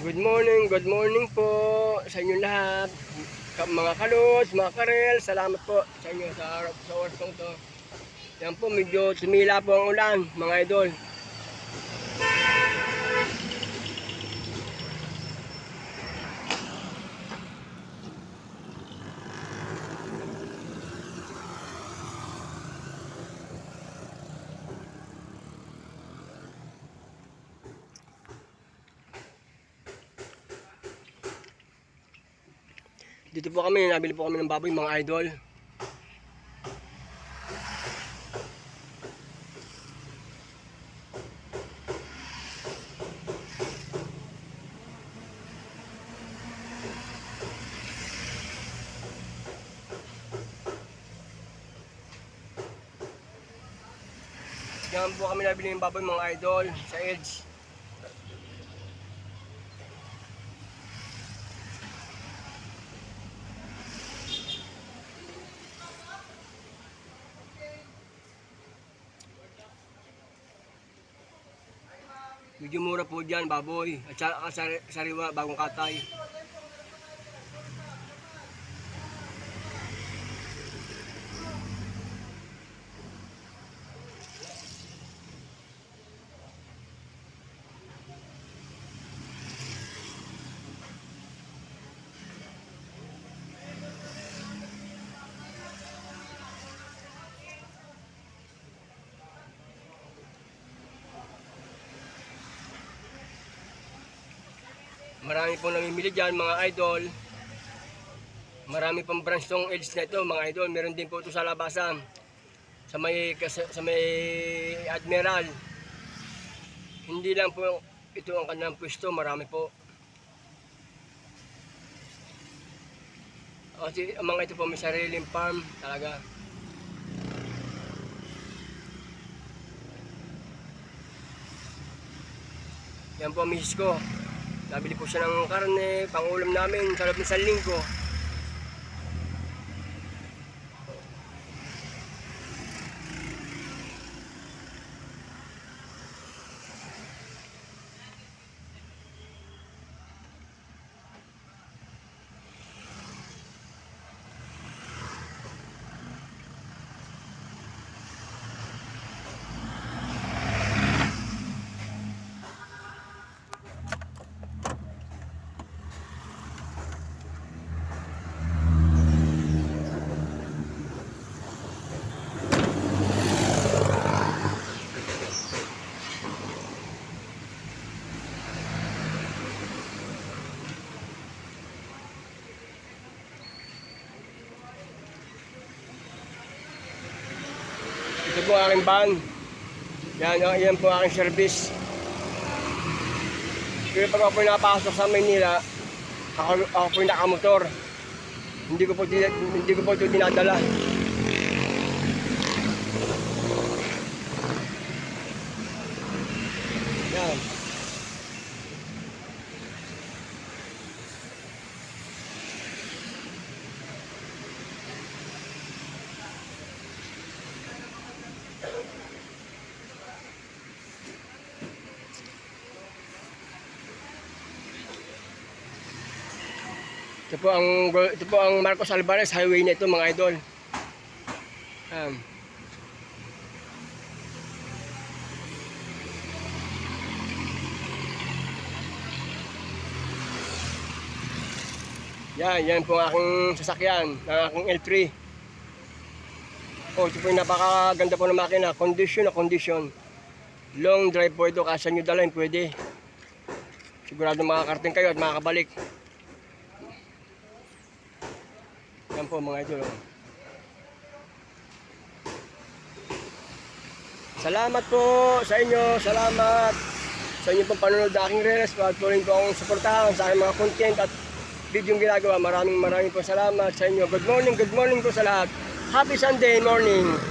Good morning po sa inyo lahat. Mga kalos, mga karel, salamat po sa inyo sa oras kong to. Yan po, medyo tumila po ang ulan, mga idol. Dito po kami, nabili po kami ng baboy, mga idol. Yan po kami nabili ng baboy, mga idol, sa Edge. Medyo mura po dyan, baboy. At sariwa, bagong katay. Marami pong namimili dyan, mga idol. Marami pang branch tong Edge na ito, mga idol. Meron din po ito sa labasan. Sa may Admiral. Hindi lang po ito ang kanilang pwesto, marami po. Kasi ang mga ito po may sariling farm talaga. Yan po ang misis ko. Nabili po siya ng karne, pangulam namin sa loob ng 1 linggo. Ito po ang aking van. Yan po ang aking service. Pero pag ako po napasok sa Maynila, ako po yung nakamotor. Hindi ko po ito dinadala. Yan. Ito po ang Marcos Alvarez highway na ito, mga idol. Yan po ang aking sasakyan, ng aking L3. Ito po yung napakaganda po ng makina, condition. Long drive po ito, kasi nyo dalhin pwede. Sigurado makakarating kayo at makakabalik. Yan po, mga idol. Salamat po sa inyo. Salamat sa inyo pong panonood na aking reels. Patuloy po akong suportahan sa aking mga content at video yung ginagawa. Maraming po salamat sa inyo. Good morning po sa lahat. Happy Sunday morning.